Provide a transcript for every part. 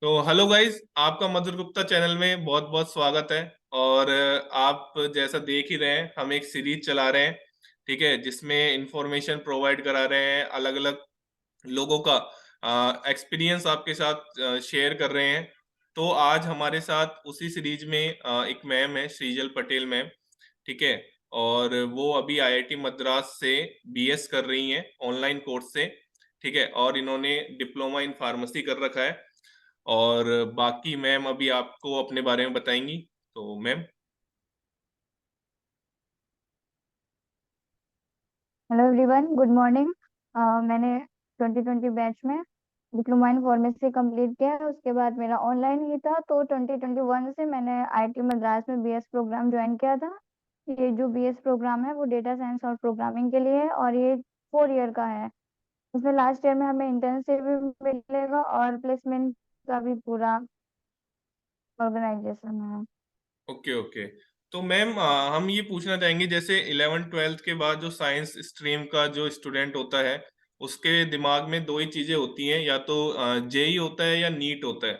तो hello guys, आपका मधुर Gupta channel में बहुत बहुत स्वागत है। और आप जैसा देख ही रहे हैं, हम एक सीरीज चला रहे हैं। ठीक है, जिसमें इंफॉर्मेशन प्रोवाइड करा रहे हैं, अलग अलग लोगों का एक्सपीरियंस आपके साथ शेयर कर रहे हैं। तो आज हमारे साथ उसी सीरीज में एक मैम है, श्रीजल पटेल मैम। ठीक है। और वो अभी आईआईटी मद्रास से बीएस कर रही हैं, ऑनलाइन कोर्स से। ठीक है, और इन्होंने डिप्लोमा इन फार्मेसी कर रखा है। और बाकी मैम अभी आपको अपने बारे में बताएंगी। तो ma'am. Hello everyone, good morning. मैंने 2020 बैच में डिप्लोमा इन फार्मेसी कंप्लीट किया है। उसके बाद मेरा ऑनलाइन ही था, तो 2021 से मैंने आईआईटी मद्रास में बीएस प्रोग्राम ज्वाइन किया था। ये जो बीएस प्रोग्राम है वो डेटा साइंस और प्रोग्रामिंग के लिए है, और ये 4 ईयर का है। इसमें लास्ट ईयर में हमें इंटर्नशिप भी मिलेगा और प्लेसमेंट का भी पूरा ऑर्गेनाइजेशन है। Okay okay. तो मैम, हम ये पूछना चाहेंगे, जैसे 11th 12th के बाद जो साइंस स्ट्रीम का जो स्टूडेंट होता है, उसके दिमाग में दो ही चीजें होती हैं, या तो जेई होता है या नीट होता है।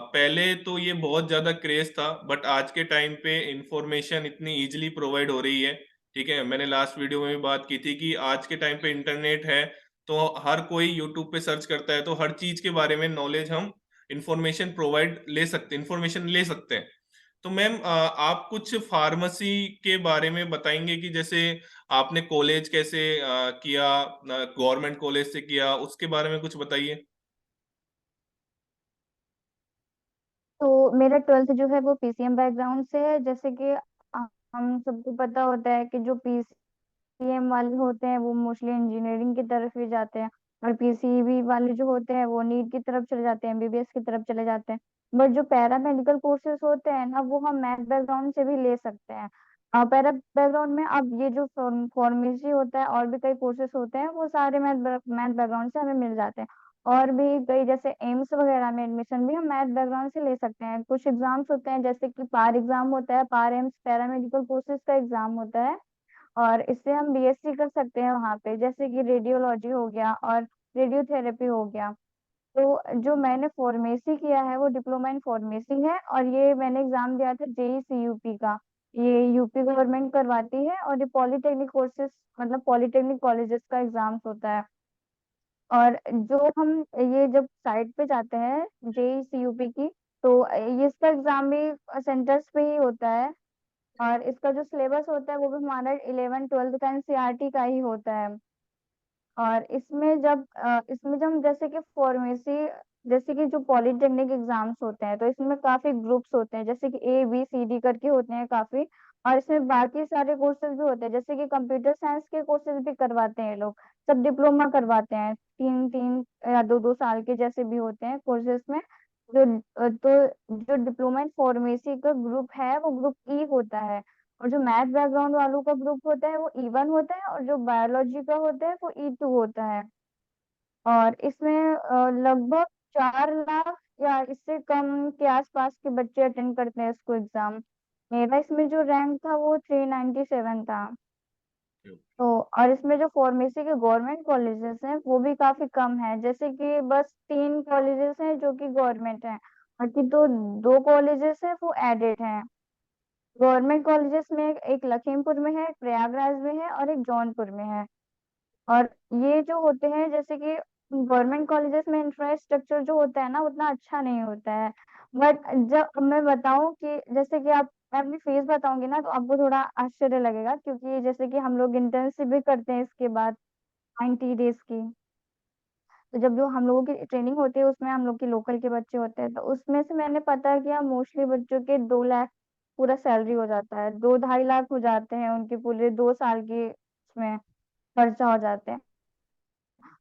पहले तो ये बहुत ज्यादा क्रेज था, बट आज के टाइम पे इंफॉर्मेशन इतनी इजीली प्रोवाइड हो रही है। ठीक है, मैंने लास्ट वीडियो में भी बात की थी कि आज के टाइम पे इंटरनेट है। तो हर कोई यूट्यूब पे सर्च करता है, तो हर चीज के बारे में नॉलेज हम इंफॉर्मेशन ले सकते हैं। तो मैम, आप कुछ फार्मेसी के बारे में बताएंगे कि जैसे आपने कॉलेज कैसे किया, गवर्नमेंट कॉलेज से किया, उसके बारे में कुछ बताइए। तो मेरा ट्वेल्थ जो है वो पीसीएम बैकग्राउंड से है। जैसे कि हम सबको पता होता है कि जो पीसीएम वाले होते हैं वो मोस्टली इंजीनियरिंग की तरफ ही जाते हैं, और पीसीबी वाले जो होते हैं वो नीट की तरफ चले जाते हैं, एमबीबीएस की तरफ चले जाते हैं। बट जो पैरा मेडिकल कोर्सेज होते हैं ना, वो हम मैथ बैकग्राउंड से भी ले सकते हैं। पैरा बैकग्राउंड में अब ये जो फार्मेसी होता है और भी कई कोर्सेज होते हैं, वो सारे मैथ मैथ बैकग्राउंड से हमें मिल जाते हैं। और भी कई जैसे एम्स वगैरह में एडमिशन भी हम मैथ बैकग्राउंड से ले सकते हैं। कुछ एग्जाम्स होते हैं, जैसे कि पार एग्जाम होता है, पार एम्स पैरामेडिकल कोर्सेज का एग्जाम होता है, और इससे हम बीएससी कर सकते हैं वहाँ पे। जैसे कि रेडियोलॉजी हो गया और रेडियोथेरेपी हो गया। तो जो मैंने फार्मेसी किया है वो डिप्लोमा इन फार्मेसी है, और ये मैंने एग्जाम दिया था जेई सीयूपी का। ये यूपी गवर्नमेंट करवाती है, और ये पॉलिटेक्निक कोर्सेज मतलब पॉलिटेक्निक कॉलेजेस का एग्जाम्स होता है। और जो हम ये जब साइट पे जाते हैं जेई सीयूपी की, तो ये इसका एग्जाम भी सेंटर्स पे ही होता है। और इसका जो सिलेबस होता है वो भी हमारा 11 12 का एनसीईआरटी का ही होता है। और इसमें जब हम जैसे कि फार्मेसी, जैसे कि जो पॉलिटेक्निक एग्जाम्स होते हैं, तो इसमें काफी ग्रुप्स होते हैं, जैसे कि ए बी सी डी करके होते हैं काफी। और इसमें बाकी सारे कोर्सेज भी होते हैं, जैसे कि कंप्यूटर साइंस के कोर्सेज भी करवाते हैं ये लोग। सब डिप्लोमा करवाते हैं, 3 3 या 2 2 साल के जैसे भी होते हैं कोर्सेज में। तो जो डिप्लोमा इन फार्मेसी का ग्रुप है वो ग्रुप ई होता है। और जो मैथ बैकग्राउंड वालों का ग्रुप होता है वो E1 होता है, और जो बायोलॉजी का होता है वो E2 होता है। और इसमें लगभग 4 लाख या इससे कम के आसपास के बच्चे अटेंड करते हैं इसको एग्जाम। मेरा इसमें जो रैंक था वो 397 था। तो और इसमें जो फार्मेसी के गवर्नमेंट कॉलेजेस हैं वो भी काफी कम है, जैसे कि बस 3 कॉलेजेस हैं जो कि गवर्नमेंट हैं, बाकी तो 2 कॉलेजेस हैं वो एडेड हैं। गवर्नमेंट कॉलेजेस में एक लखीमपुर में है, एक प्रयागराज में है, और एक जौनपुर में है। और ये जो होते हैं, जैसे कि गवर्नमेंट कॉलेजेस में इंफ्रास्ट्रक्चर जो होता है ना उतना अच्छा नहीं होता है। बट जब मैं बताऊं कि जैसे कि आप मैं अपनी फीस बताऊंगी ना, तो आपको थोड़ा आश्चर्य लगेगा, क्योंकि जैसे कि हम लोग इंटर्नशिप भी करते हैं इसके बाद 90 डेज की। तो जब जो हम लोगों की ट्रेनिंग होती है उसमें हम लोग की लोकल के बच्चे होते हैं, तो उसमें से मैंने पता किया मोस्टली बच्चों के 2 लाख पूरा सैलरी हो जाता है, 2 2.5 लाख हो जाते हैं उनके पूरे 2 साल की उसमें खर्चा हो जाते हैं।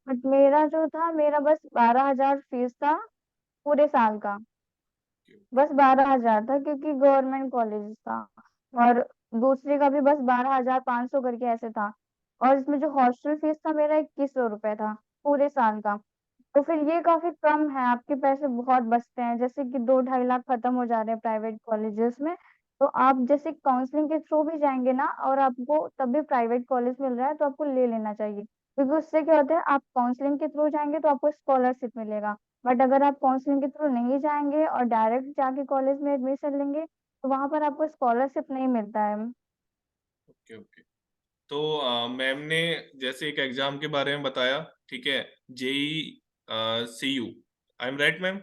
बट मेरा जो था, मेरा बस 12 हजार फीस था पूरे साल का। बस 12 हजार था, क्योंकि गवर्नमेंट कॉलेज था। और दूसरे का भी बस 12,500 करके ऐसे था। और इसमें जो हॉस्टल फीस था मेरा 2100 रुपये था पूरे साल का। तो फिर ये काफी कम है, आपके पैसे बहुत बचते हैं, जैसे कि 2 2.5 लाख खत्म हो जा रहे हैं प्राइवेट कॉलेजेस में। तो आप जैसे काउंसलिंग के थ्रू भी जाएंगे ना, और आपको तब भी प्राइवेट कॉलेज मिल रहा है, तो आपको ले लेना चाहिए। क्योंकि उससे क्या होता है, आप काउंसलिंग के थ्रू जाएंगे तो आपको स्कॉलरशिप मिलेगा। बट अगर आप काउंसलिंग के थ्रू नहीं जाएंगे और डायरेक्ट जाके कॉलेज में एडमिशन लेंगे तो वहां पर आपको स्कॉलरशिप नहीं मिलता है। Okay okay. तो मैम ने जैसे एक एग्जाम के बारे में बताया, ठीक है, JE C U, I am right ma'am?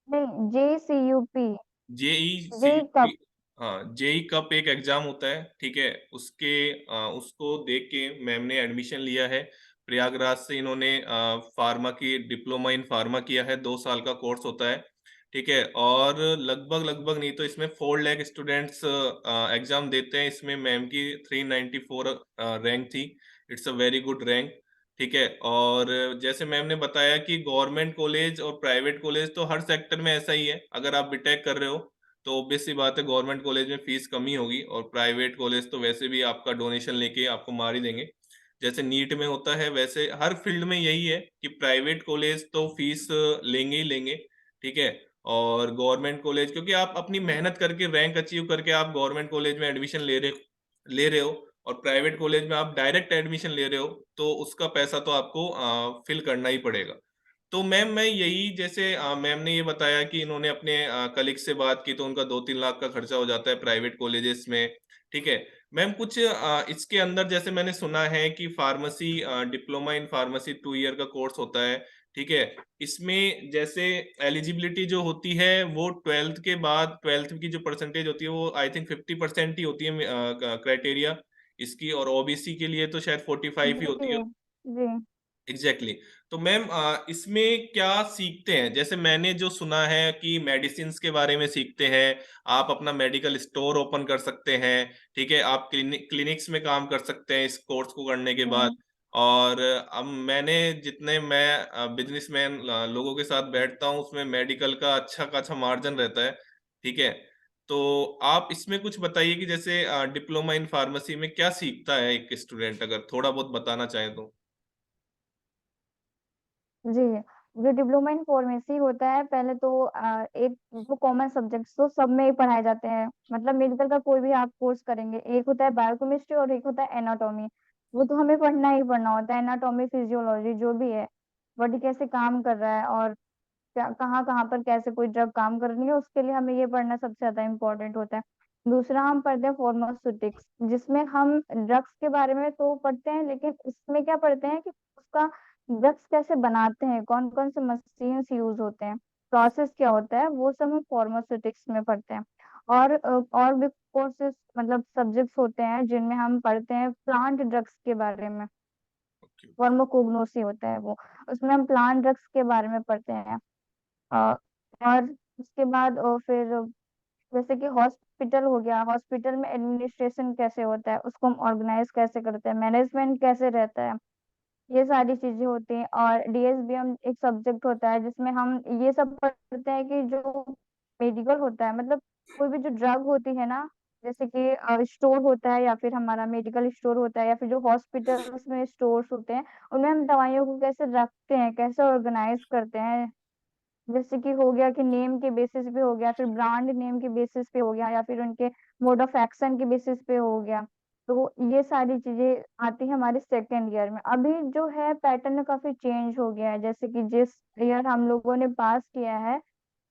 नहीं, JCUP। JE C JE U, cup. हाँ जेई कप एक एग्जाम होता है, ठीक है। उसके उसको देख के मैम ने एडमिशन लिया है। प्रयागराज से इन्होंने फार्मा की डिप्लोमा इन फार्मा किया है, 2 साल का कोर्स होता है, ठीक है। और लगभग लगभग नहीं तो इसमें 4 लाख स्टूडेंट्स एग्जाम देते हैं। इसमें मैम की 394 रैंक थी। It's a very good rank, ठीक है। और जैसे मैम ने बताया कि गवर्नमेंट कॉलेज और प्राइवेट कॉलेज तो हर सेक्टर में ऐसा ही है। अगर आप बीटेक कर रहे हो तो ऑब्वियस सी बात है गवर्नमेंट कॉलेज में फीस कमी होगी, और प्राइवेट कॉलेज तो वैसे भी आपका डोनेशन लेके आपको मार ही देंगे। जैसे नीट में होता है वैसे हर फील्ड में यही है कि प्राइवेट कॉलेज तो फीस लेंगे ही लेंगे, ठीक है। और गवर्नमेंट कॉलेज क्योंकि आप अपनी मेहनत करके रैंक अचीव करके आप गवर्नमेंट कॉलेज में एडमिशन ले रहे हो, और प्राइवेट कॉलेज में आप डायरेक्ट एडमिशन ले रहे हो, तो उसका पैसा तो आपको फिल करना ही पड़ेगा। तो मैम मैं यही जैसे मैम ने ये बताया कि इन्होंने अपने कलीग से बात की तो उनका 2-3 लाख का खर्चा हो जाता है प्राइवेट कॉलेजेस में, ठीक है। मैम कुछ इसके अंदर जैसे मैंने सुना है कि pharmacy diploma in pharmacy 2 year का कोर्स होता है, ठीक है। इसमें जैसे एलिजिबिलिटी जो होती है वो ट्वेल्थ के बाद, ट्वेल्थ की जो परसेंटेज होती है वो आई थिंक 50% ही होती है क्राइटेरिया इसकी, और ओबीसी के लिए तो शायद 45 ही जी होती है। जी। Exactly exactly. तो मैम इसमें क्या सीखते हैं? जैसे मैंने जो सुना है कि मेडिसिन के बारे में सीखते हैं, आप अपना मेडिकल स्टोर ओपन कर सकते हैं, ठीक है, आप क्लिनिक्स में काम कर सकते हैं इस कोर्स को करने के बाद। हम्म। और अब मैंने जितने मैं बिजनेसमैन लोगों के साथ बैठता हूँ उसमें मेडिकल का अच्छा खासा मार्जिन रहता है, ठीक है। तो आप इसमें कुछ बताइए कि जैसे डिप्लोमा इन फार्मेसी में क्या सीखता है एक स्टूडेंट, अगर थोड़ा बहुत बताना चाहें तो। जी, जो डिप्लोमा इन फार्मेसी होता है, पहले तो एक वो कॉमन सब्जेक्ट्स तो सब में ही पढ़ाए जाते हैं। मतलब मेडिकल का कोई भी आप कोर्स करेंगे, एक होता है बायोकेमिस्ट्री और एक होता है एनाटॉमी। वो तो हमें पढ़ना ही पढ़ना होता है, एनाटॉमी फिजियोलॉजी जो भी है, बॉडी कैसे काम कर रहा है और कहाँ कहाँ पर कैसे कोई ड्रग काम कर रही है, उसके लिए हमें ये पढ़ना सबसे ज्यादा इम्पोर्टेंट होता है। दूसरा हम पढ़ते हैं फार्मास्यूटिक्स, जिसमें हम ड्रग्स के बारे में तो पढ़ते हैं, लेकिन इसमें क्या पढ़ते हैं कि उसका ड्रग्स कैसे बनाते हैं, कौन कौन से मशीन्स यूज होते हैं, प्रोसेस क्या होता है, वो सब हम फार्मास्यूटिक्स में पढ़ते हैं। और भी कोर्सेज मतलब सब्जेक्ट्स होते हैं जिनमें हम पढ़ते हैं प्लांट ड्रग्स के बारे में। ओके फार्माकोग्नोसी होता है वो, उसमें हम प्लांट ड्रग्स के बारे में पढ़ते हैं। अ, और उसके बाद फिर जैसे कि हॉस्पिटल हो गया, हॉस्पिटल में एडमिनिस्ट्रेशन कैसे होता है, उसको हम ऑर्गेनाइज कैसे करते हैं, मैनेजमेंट कैसे रहता है, ये सारी चीजें होती हैं। और DSBM एक सब्जेक्ट होता है जिसमें हम ये सब पढ़ते हैं कि जो मेडिकल होता है, मतलब कोई भी जो ड्रग होती है ना, जैसे कि स्टोर होता है या फिर हमारा मेडिकल स्टोर होता है या फिर जो हॉस्पिटल्स में स्टोर्स होते हैं, उनमें हम दवाइयों को कैसे रखते हैं, कैसे ऑर्गेनाइज करते हैं। जैसे कि हो गया कि नेम के बेसिस पे हो गया, फिर ब्रांड नेम के बेसिस पे हो गया, या फिर उनके मोड ऑफ एक्शन के बेसिस पे हो गया। तो ये सारी चीजें आती है हमारे सेकेंड ईयर में। अभी जो है पैटर्न काफी चेंज हो गया है, जैसे कि जिस ईयर हम लोगों ने पास किया है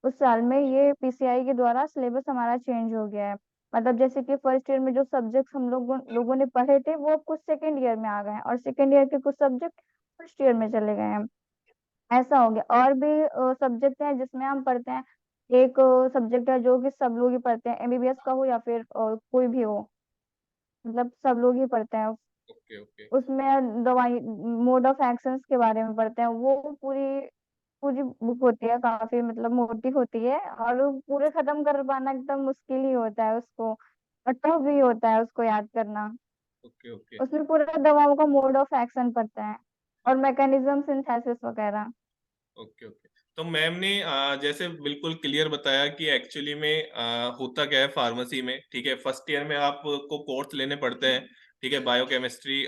उस साल में ये PCI के द्वारा सिलेबस हमारा चेंज हो गया है। मतलब जैसे कि फर्स्ट ईयर में जो सब्जेक्ट्स हम लोगों ने पढ़े थे वो अब कुछ सेकेंड ईयर में आ गए हैं, और सेकेंड ईयर के कुछ सब्जेक्ट फर्स्ट ईयर में चले गए हैं। ऐसा हो गया। और भी सब्जेक्ट है जिसमें हम पढ़ते हैं, एक सब्जेक्ट है जो कि सब लोग ही पढ़ते हैं, MBBS का हो या फिर कोई भी हो, मतलब सब लोग ही पढ़ते हैं। ओके ओके उसमें दवाई मोड ऑफ एक्शंस के बारे में पढ़ते हैं। वो पूरी पूरी बुक होती है, काफी मतलब मोटी होती है, और वो पूरे खत्म कर पाना एकदम मुश्किल ही होता है उसको, और टफ भी होता है उसको याद करना। ओके ओके उसमें पूरा दवाओं का मोड ऑफ एक्शन पढ़ते हैं और मैकेनिज्म सिंथेसिस वगैरह। Okay okay. तो मैम ने जैसे बिल्कुल क्लियर बताया कि एक्चुअली में होता क्या है फार्मेसी में, ठीक है। फर्स्ट ईयर में आपको कोर्स लेने पड़ते हैं, ठीक है, biochemistry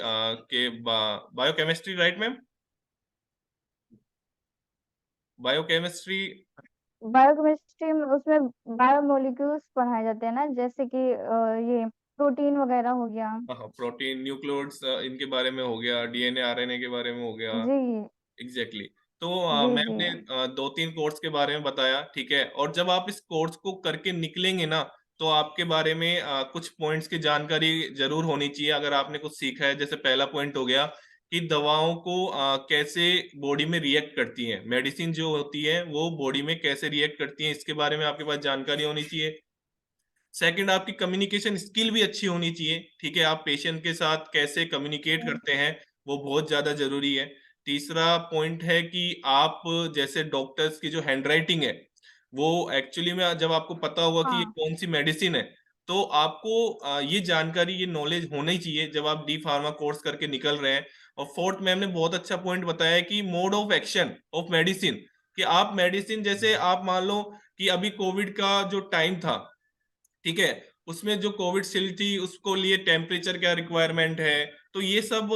biochemistry right ma'am? Biochemistry. Biochemistry में उसमें बायोमोलिक्यूल्स पढ़ाए जाते हैं ना, जैसे कि ये प्रोटीन वगैरह हो गया। हाँ, प्रोटीन, न्यूक्लियोइड्स, इनके बारे में हो गया, डीएनए आरएनए के बारे में हो गया। जी एग्जैक्टली। तो जी जी। मैम ने 2-3 कोर्स के बारे में बताया, ठीक है। और जब आप इस कोर्स को करके निकलेंगे ना, तो आपके बारे में कुछ पॉइंट्स की जानकारी जरूर होनी चाहिए। अगर आपने कुछ सीखा है, जैसे पहला पॉइंट हो गया कि दवाओं को कैसे बॉडी में रिएक्ट करती हैं, मेडिसिन जो होती है वो बॉडी में कैसे रिएक्ट करती हैं, इसके बारे में आपके पास जानकारी होनी चाहिए। सेकंड, आपकी कम्युनिकेशन स्किल भी अच्छी होनी चाहिए, ठीक है। आप पेशेंट के साथ कैसे कम्युनिकेट करते हैं, वो बहुत ज्यादा जरूरी है। तीसरा पॉइंट है कि आप, जैसे डॉक्टर्स की जो हैंडराइटिंग है, वो एक्चुअली में जब आपको पता होगा कि ये हाँ कौन सी मेडिसिन है, तो आपको ये जानकारी, ये नॉलेज होना ही चाहिए जब आप डी फार्मा कोर्स करके निकल रहे हैं। और फोर्थ, मैम ने बहुत अच्छा पॉइंट बताया कि mode of action of medicine, कि आप मेडिसिन, जैसे आप मान लो कि अभी कोविड का जो टाइम था, ठीक है, उसमें जो कोविड थी उसको लिए टेम्परेचर क्या रिक्वायरमेंट है, तो ये सब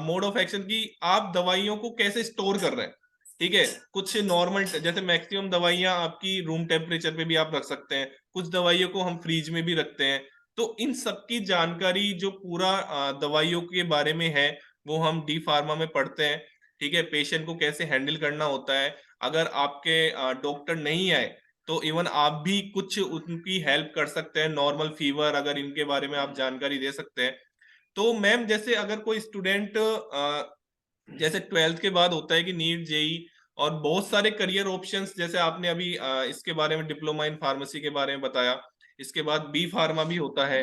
मोड ऑफ एक्शन की, आप दवाइयों को कैसे स्टोर कर रहे हैं, ठीक है। कुछ नॉर्मल, जैसे मैक्सिमम दवाइयां आपकी रूम टेम्परेचर पे भी आप रख सकते हैं, कुछ दवाइयों को हम फ्रीज में भी रखते हैं। तो इन सब की जानकारी जो पूरा दवाइयों के बारे में है, वो हम डी फार्मा में पढ़ते हैं, ठीक है। पेशेंट को कैसे हैंडल करना होता है, अगर आपके डॉक्टर नहीं आए तो इवन आप भी कुछ उनकी हेल्प कर सकते हैं, नॉर्मल फीवर, अगर इनके बारे में आप जानकारी दे सकते हैं। तो मैम, जैसे अगर कोई स्टूडेंट, जैसे 12th के बाद होता है कि नीट, जेई और बहुत सारे करियर ऑप्शंस, जैसे आपने अभी इसके बारे में डिप्लोमा इन फार्मेसी के बारे में बताया। इसके बाद बी फार्मा भी होता है,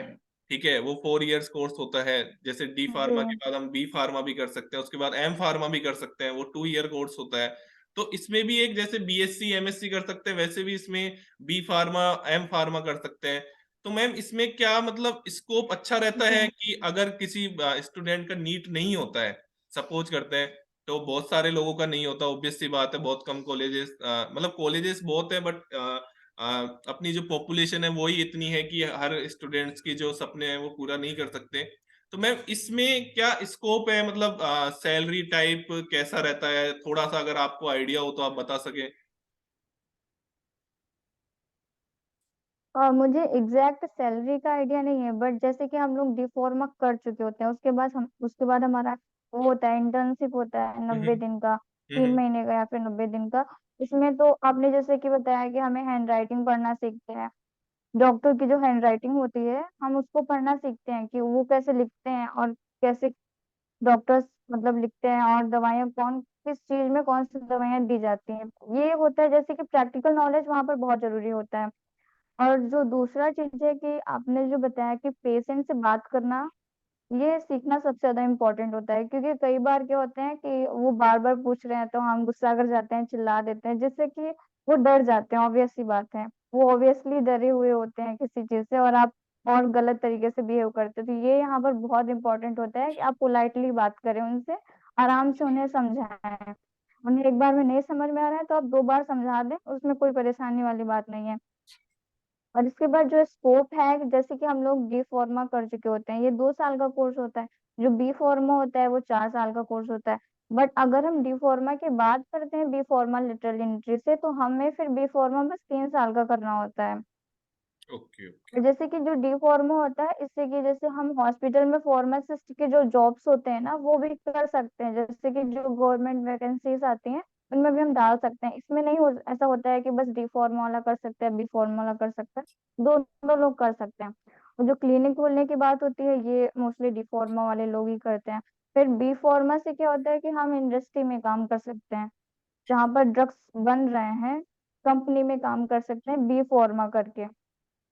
ठीक है, वो 4 इयर्स कोर्स होता है। जैसे डी जी। फार्मा के बाद हम बी फार्मा भी कर सकते हैं, उसके बाद एम फार्मा भी कर सकते हैं, वो 2 ईयर कोर्स होता है। तो इसमें भी एक, जैसे बीएससी एमएससी कर सकते हैं, वैसे भी इसमें बी फार्मा, एम फार्मा कर सकते हैं। तो मैम, इसमें क्या मतलब स्कोप अच्छा रहता जी है कि अगर किसी स्टूडेंट का नीट नहीं होता है, सपोज करते हैं, तो बहुत सारे लोगों का नहीं होता, ऑब्वियस सी बात है, बहुत कम कॉलेजेस, मतलब कॉलेजेस बहुत है, बट अपनी जो पॉपुलेशन है वही इतनी है कि हर स्टूडेंट्स की जो सपने हैं वो पूरा नहीं कर सकते। तो मैम, इसमें क्या स्कोप है, मतलब सैलरी टाइप कैसा रहता है, थोड़ा सा अगर आपको आइडिया हो तो आप बता सके। और मुझे एग्जैक्ट सैलरी का आइडिया नहीं है, बट जैसे कि हम लोग डिफॉर्मा कर चुके होते हैं, उसके बाद हमारा वो होता है, इंटर्नशिप होता है हम्म 90 दिन का, तीन हम्म महीने का या फिर 90 दिन का। इसमें तो आपने जैसे कि बताया कि हमें हैंड राइटिंग पढ़ना सीखते हैं। डॉक्टर की जो हैंड राइटिंग होती है हम उसको पढ़ना सीखते हैं कि वो कैसे लिखते हैं, और कैसे डॉक्टर्स मतलब लिखते हैं, और दवाइयाँ कौन किस चीज में कौन सी दवाइयाँ दी जाती हैं। ये होता है जैसे कि प्रैक्टिकल नॉलेज वहाँ पर बहुत जरूरी होता है। और जो दूसरा चीज है कि आपने जो बताया कि पेशेंट से बात करना, ये सीखना सबसे ज्यादा इम्पोर्टेंट होता है, क्योंकि कई बार क्या होते हैं कि वो बार बार पूछ रहे हैं तो हम गुस्सा कर जाते हैं, चिल्ला देते हैं, जिससे कि वो डर जाते हैं। ऑब्वियस सी बात है, वो ऑब्वियसली डरे हुए होते हैं किसी चीज से, और आप और गलत तरीके से बिहेव करते हो। तो ये यहाँ पर बहुत इंपॉर्टेंट होता है कि आप पोलाइटली बात करें उनसे, आराम से उन्हें समझाएं। उन्हें एक बार में नहीं समझ में आ रहा है तो आप 2 बार समझा दें, उसमें कोई परेशानी वाली बात नहीं है। और इसके बाद जो स्कोप है, जैसे कि हम लोग डी फार्मा कर चुके होते हैं, ये 2 साल का कोर्स होता है। जो बी फार्मा होता है वो 4 साल का कोर्स होता है। बट अगर हम डी फार्मा की बात करते हैं, बी फार्मा लिटरल एंट्री से, तो हमें फिर बी फार्मा बस 3 साल का करना होता है। Okay okay. और जैसे कि जो डी फार्मा होता है, इससे कि जैसे हम हॉस्पिटल में फार्मासिस्ट के जो जॉब्स होते हैं ना, वो भी कर सकते हैं। जैसे कि जो गवर्नमेंट वैकेंसीज आती हैं उनमें भी हम डाल सकते हैं। इसमें नहीं हो ऐसा होता है कि बस डी फार्मा वाला कर सकते हैं, बी फार्मा वाला कर सकता है, दोनों लोग कर सकते हैं। और जो क्लिनिक खोलने की बात होती है, ये मोस्टली डी फार्मा वाले लोग ही करते हैं। फिर बी फार्मा से क्या होता है कि हम इंडस्ट्री में काम कर सकते हैं, जहाँ पर ड्रग्स बन रहे हैं, कंपनी में काम कर सकते हैं बी फार्मा करके।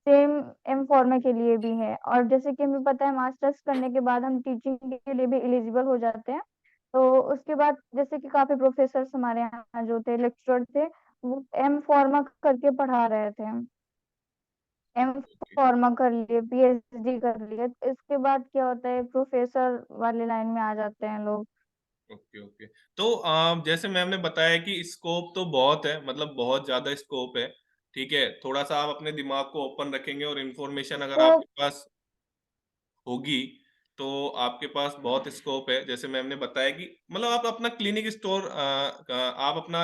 सेम एम फार्मा के लिए भी है। और जैसे कि हमें पता है मास्टर्स करने के बाद हम टीचिंग के लिए भी एलिजिबल हो जाते हैं। तो उसके बाद जैसे कि काफी प्रोफेसर हमारे यहाँ जो थे, लेक्चरर थे, वो एम फार्मा करके पढ़ा रहे थे। एम ओके फार्मा कर लिए, पीएचडी कर लिए, तो इसके बाद क्या होता है, प्रोफेसर वाली लाइन में आ जाते हैं लोग। Okay okay. तो जैसे मैम ने बताया कि स्कोप तो बहुत है, मतलब बहुत ज्यादा स्कोप है, ठीक है। थोड़ा सा आप अपने दिमाग को ओपन रखेंगे और इन्फॉर्मेशन अगर तो आपके पास होगी, तो आपके पास बहुत स्कोप है। जैसे मैम ने बताया कि मतलब आप अपना क्लिनिक स्टोर, आप अपना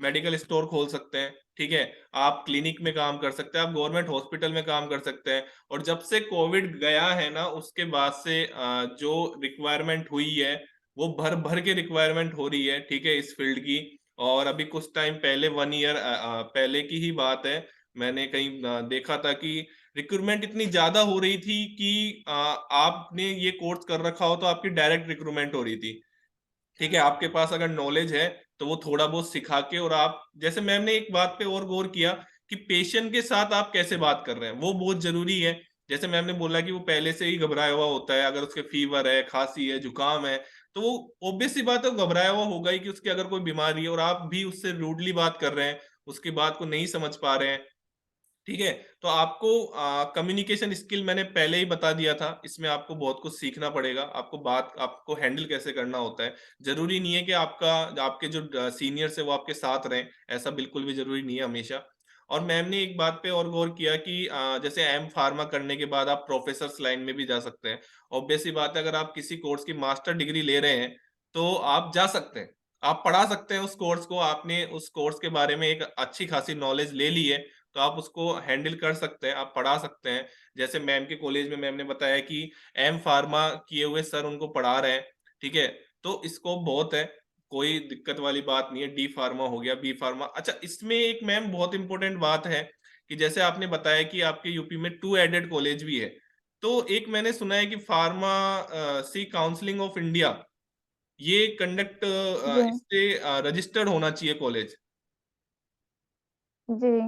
मेडिकल स्टोर खोल सकते हैं, ठीक है, आप क्लिनिक में काम कर सकते हैं, आप गवर्नमेंट हॉस्पिटल में काम कर सकते हैं। और जब से कोविड गया है ना, उसके बाद से जो रिक्वायरमेंट हुई है, वो भर भर के रिक्वायरमेंट हो रही है, ठीक है, इस फील्ड की। और अभी कुछ टाइम पहले, 1 ईयर पहले की ही बात है, मैंने कहीं देखा था कि रिक्रूटमेंट इतनी ज्यादा हो रही थी कि आपने ये कोर्स कर रखा हो तो आपकी डायरेक्ट रिक्रूटमेंट हो रही थी, ठीक है। आपके पास अगर नॉलेज है तो वो थोड़ा बहुत सिखा के, और आप जैसे मैम ने एक बात पे और गौर किया कि पेशेंट के साथ आप कैसे बात कर रहे हैं, वो बहुत जरूरी है। जैसे मैम ने बोला कि वो पहले से ही घबराया हुआ होता है, अगर उसके फीवर है, खांसी है, जुकाम है, तो वो ऑब्वियस सी बात है, वो घबराया हुआ होगा ही कि उसकी अगर कोई बीमारी है, और आप भी उससे रूडली बात कर रहे हैं, उसकी बात को नहीं समझ पा रहे हैं, ठीक है। तो आपको कम्युनिकेशन स्किल मैंने पहले ही बता दिया था, इसमें आपको बहुत कुछ सीखना पड़ेगा, आपको हैंडल कैसे करना होता है। जरूरी नहीं है कि आपके जो सीनियर्स है वो आपके साथ रहें, ऐसा बिल्कुल भी जरूरी नहीं है हमेशा। और मैम ने एक बात पे और गौर किया कि जैसे एम फार्मा करने के बाद आप प्रोफेसर्स लाइन में भी जा सकते हैं। ऑब्वियस सी बात है, अगर आप किसी कोर्स की मास्टर डिग्री ले रहे हैं तो आप जा सकते हैं, आप पढ़ा सकते हैं उस कोर्स को, आपने उस कोर्स के बारे में एक अच्छी खासी नॉलेज ले ली है, तो आप उसको हैंडल कर सकते हैं, आप पढ़ा सकते हैं। जैसे मैम के कॉलेज में मैम ने बताया कि एम फार्मा किए हुए सर उनको पढ़ा रहे हैं, ठीक है, तो स्कोप बहुत है, कोई दिक्कत वाली बात नहीं है। डी फार्मा हो गया, बी फार्मा। अच्छा, इसमें एक मैम बहुत इंपॉर्टेंट बात है कि जैसे आपने बताया कि आपके यूपी में 2 एडेड कॉलेज भी है, तो एक मैंने सुना है कि pharmacy counselling of India, ये कंडक्ट, जी। इससे रजिस्टर्ड होना चाहिए कॉलेज। जी।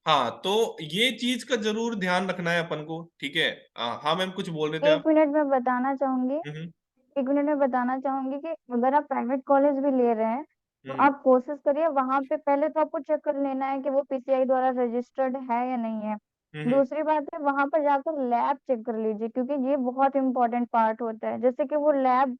हाँ, तो ये चीज का जरूर ध्यान रखना है अपन को, ठीक है। हाँ मैम, कुछ बोल रहे थे एक आप? मिनट में बताना चाहूंगी। हम्म। 1 मिनट में बताना चाहूंगी कि अगर आप प्राइवेट कॉलेज भी ले रहे हैं तो हम्म। आप कोशिश करिए, वहां पे पहले तो आपको चेक कर लेना है कि वो पीसीआई द्वारा रजिस्टर्ड है या नहीं है। हम्म। दूसरी बात है, वहां पर जाकर लैब चेक कर लीजिए, क्योंकि ये बहुत इंपॉर्टेंट पार्ट होता है। जैसे कि वो लैब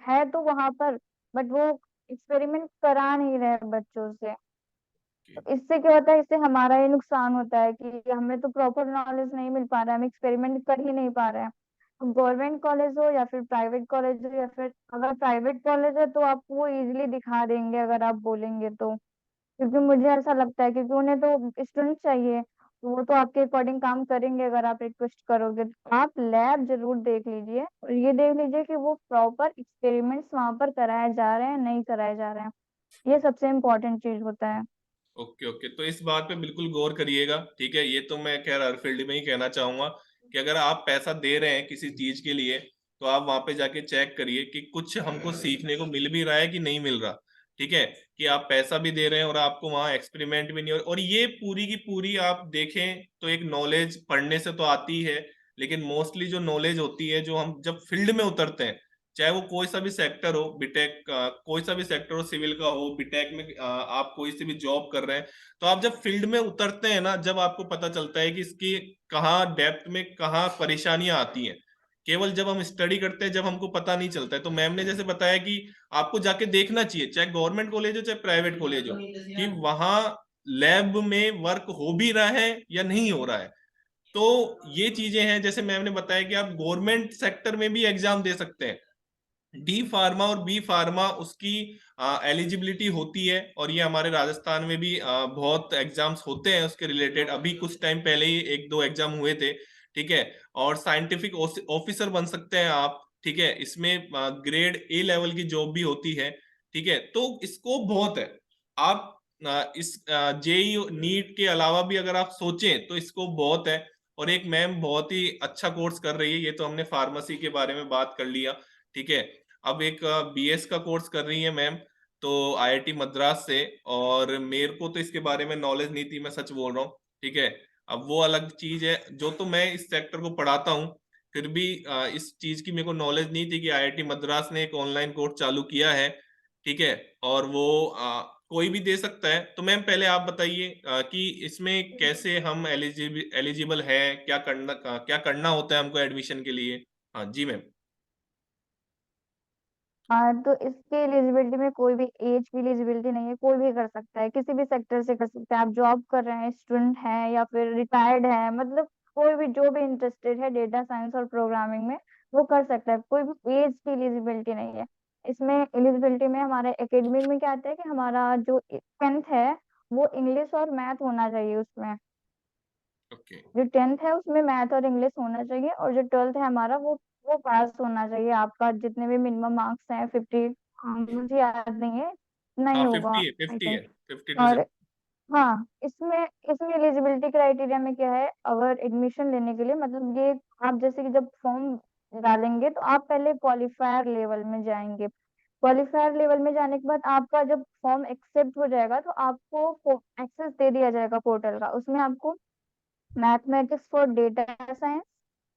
है तो वहां पर, बट वो एक्सपेरिमेंट करा नहीं रहे बच्चों से। ओके। तो इससे क्या होता है, इससे हमारा ही नुकसान होता है कि हमें तो प्रॉपर नॉलेज नहीं मिल पा रहा है, हम एक्सपेरिमेंट कर ही नहीं पा रहे हैं। गवर्नमेंट कॉलेज हो या फिर प्राइवेट कॉलेज हो, या फिर अगर प्राइवेट कॉलेज है तो आपको वो इजीली दिखा देंगे अगर आप बोलेंगे तो। क्योंकि मुझे ऐसा लगता है, क्योंकि उन्हें तो स्टूडेंट चाहिए, तो वो तो आपके अकॉर्डिंग काम करेंगे अगर आप रिक्वेस्ट करोगे। तो आप लैब जरूर देख लीजिए, और ये देख लीजिए कि वो प्रॉपर एक्सपेरिमेंट्स वहां पर कराए जा रहे हैं नहीं कराए जा रहे हैं। ये सबसे इम्पोर्टेंट चीज होता है। ओके। ओके, तो इस बात पे बिल्कुल गौर करिएगा, ठीक है। ये तो मैं खैर हर फील्ड में ही कहना चाहूंगा कि अगर आप पैसा दे रहे हैं किसी चीज के लिए, तो आप वहां पे जाके चेक करिए कि कुछ हमको सीखने को मिल भी रहा है कि नहीं मिल रहा, ठीक है। कि आप पैसा भी दे रहे हैं और आपको वहां एक्सपेरिमेंट भी नहीं हो, और ये पूरी की पूरी आप देखें तो एक नॉलेज पढ़ने से तो आती है, लेकिन मोस्टली जो नॉलेज होती है, जो हम जब फील्ड में उतरते हैं, चाहे वो कोई सा भी सेक्टर हो, बीटेक, कोई सा भी सेक्टर हो, सिविल का हो, बीटेक में आप कोई सी भी जॉब कर रहे हैं, तो आप जब फील्ड में उतरते हैं ना, जब आपको पता चलता है कि इसकी कहाँ डेप्थ में कहाँ परेशानियां आती हैं। केवल जब हम स्टडी करते हैं, जब हमको पता नहीं चलता है। तो मैम ने जैसे बताया कि आपको जाके देखना चाहिए, चाहे गवर्नमेंट कॉलेज हो चाहे प्राइवेट कॉलेज हो, कि वहां लैब में वर्क हो भी रहा है या नहीं हो रहा है। तो ये चीजें हैं, जैसे मैम ने बताया कि आप गवर्नमेंट सेक्टर में भी एग्जाम दे सकते हैं। डी फार्मा और बी फार्मा उसकी एलिजिबिलिटी होती है, और ये हमारे राजस्थान में भी बहुत एग्जाम्स होते हैं उसके रिलेटेड। अभी कुछ टाइम पहले ही एक दो एग्जाम हुए थे, ठीक है। और साइंटिफिक ऑफिसर बन सकते हैं आप, ठीक है। इसमें ग्रेड ए लेवल की जॉब भी होती है, ठीक है। तो स्कोप बहुत है। आप इस जेई नीट के अलावा भी अगर आप सोचें तो स्कोप बहुत है। और एक मैम बहुत ही अच्छा कोर्स कर रही है, ये तो हमने फार्मेसी के बारे में बात कर लिया, ठीक है। अब एक बीएस का कोर्स कर रही है मैम, तो आईआईटी मद्रास से। और मेरे को तो इसके बारे में नॉलेज नहीं थी, मैं सच बोल रहा हूँ, ठीक है। अब वो अलग चीज है, जो तो मैं इस सेक्टर को पढ़ाता हूँ, फिर भी इस चीज की मेरे को नॉलेज नहीं थी कि आईआईटी मद्रास ने एक ऑनलाइन कोर्स चालू किया है, ठीक है। और वो कोई भी दे सकता है। तो मैम पहले आप बताइए कि इसमें कैसे हम एलिजिबल एलिजिबल है, क्या करना होता है हमको एडमिशन के लिए। हाँ जी मैम। हाँ, तो इसके एलिजिबिलिटी में कोई भी एज की एलिजिबिलिटी नहीं है, कोई भी कर सकता है, किसी भी सेक्टर से कर सकता है। आप जॉब कर रहे हैं, स्टूडेंट हैं, या फिर रिटायर्ड है, मतलब कोई भी जो भी इंटरेस्टेड है डेटा साइंस और प्रोग्रामिंग में, वो कर सकता है। कोई भी एज की एलिजिबिलिटी नहीं है। इसमें एलिजिबिलिटी में हमारे एकेडमिक में क्या आता है कि हमारा जो 10th है वो इंग्लिश और मैथ होना चाहिए उसमें। ओके। जो 10th है उसमें मैथ और इंग्लिश होना चाहिए, और जो 12th है हमारा वो पास होना चाहिए। आपका जितने भी मिनिमम मार्क्स हैं 50, मुझे याद नहीं है, हाँ नहीं होगा 50 है, आई 50 है, थिंक। 50 टू और हाँ, इसमें इसमें एलिजिबिलिटी क्राइटेरिया में क्या है, अगर एडमिशन लेने के लिए मतलब ये, आप जैसे कि जब फॉर्म डालेंगे तो आप पहले क्वालिफायर लेवल में जाएंगे। क्वालिफायर लेवल में जाने के बाद आपका जब फॉर्म एक्सेप्ट हो जाएगा तो आपको एक्सेस दे दिया जाएगा पोर्टल का। उसमें आपको mathematics for data science,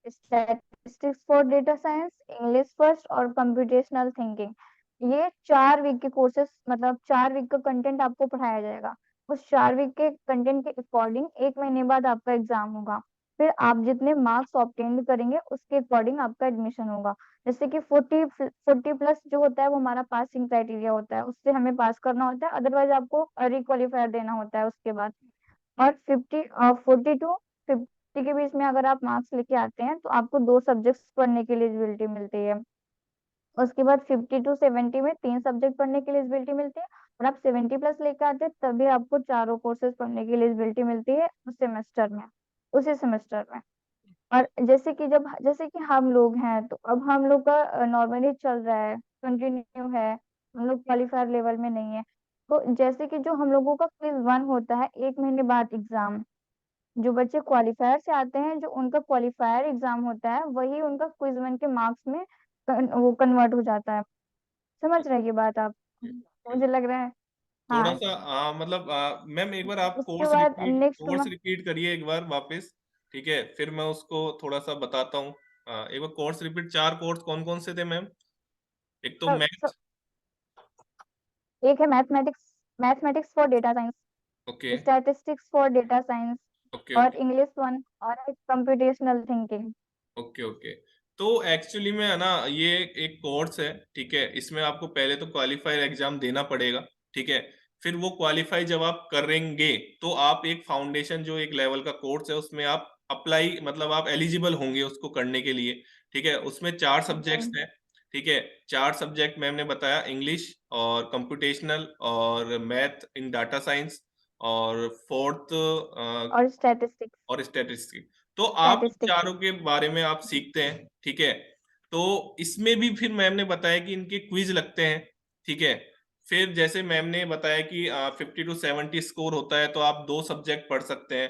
statistics for data science, English first और कंप्यूटेशनल थिंकिंग, ये 4 वीक के कोर्सेस, मतलब 4 वीक का कंटेंट आपको पढ़ाया जाएगा। उस 4 वीक के कंटेंट के अकॉर्डिंग 1 महीने बाद आपका एग्जाम होगा। फिर आप जितने मार्क्स ऑब्टेन करेंगे उसके अकॉर्डिंग आपका एडमिशन होगा। जैसे कि 40 प्लस जो होता है वो हमारा पासिंग क्राइटेरिया होता है, उससे हमें पास करना होता है, अदरवाइज आपको रिक्वालिफायर देना होता है उसके बाद। और 40 टू 50 के बीच में अगर आप मार्क्स लेके आते हैं तो आपको 2 सब्जेक्ट्स पढ़ने की एलिजिबिलिटी मिलती है। उसके बाद 50 टू 70 में 3 सब्जेक्ट पढ़ने की एलिजिबिलिटी मिलती है। और आप 70 प्लस लेके आते हैं तभी आपको चारों कोर्सेज पढ़ने की एलिजिबिलिटी मिलती है उस सेमेस्टर में, उसी सेमेस्टर में। और जैसे कि हम लोग हैं तो अब हम लोग का नॉर्मली चल रहा है, कंटिन्यू है, हम लोग क्वालिफायर लेवल में नहीं है। तो जैसे कि जो हम लोगों का क्विज 1 होता है 1 महीने बाद एग्जाम, जो बच्चे क्वालिफायर से आते हैं जो उनका क्वालिफायर एग्जाम होता है वही उनका क्विज 1 के मार्क्स में वो कन्वर्ट हो जाता है। समझ रहे हैं ये बात आप? मुझे लग रहा है। थोड़ा हाँ। सा मतलब मैम एक बार आप उसके बाद नेक्स्ट कोर्स रिपीट करिए एक बार वापस। ठीक है, फिर मैं उसको थोड़ा सा बताता हूँ। एक बार कोर्स रिपीट, 4 कोर्स कौन कौन से थे मैम? एक तो मैथ। एक है mathematics, mathematics for data science, okay statistics for data science, okay और ओके इंग्लिश 1, और कंप्यूटेशनल थिंकिंग। Okay okay. तो एक्चुअली में है ना, ये एक कोर्स है, ठीक है, इसमें आपको पहले तो क्वालिफायर एग्जाम देना पड़ेगा। ठीक है, फिर वो क्वालिफाई जब आप करेंगे तो आप एक फाउंडेशन, जो एक लेवल का कोर्स है, उसमें आप अप्लाई, मतलब आप एलिजिबल होंगे उसको करने के लिए। ठीक है, उसमें 4 सब्जेक्ट्स हैं। ठीक है, 4 सब्जेक्ट मैम ने बताया, इंग्लिश और कंप्यूटेशनल और मैथ इन डाटा साइंस, और फोर्थ और स्टैटिस्टिक्स। और स्टैटिस्टिक्स। तो आप इन स्टैटिस्टिक्स। चारों के बारे में आप सीखते हैं। ठीक है, तो इसमें भी फिर मैम ने बताया कि इनके क्विज लगते हैं। ठीक है, फिर जैसे मैम ने बताया कि 50 टू 70 स्कोर होता है तो आप 2 सब्जेक्ट पढ़ सकते हैं।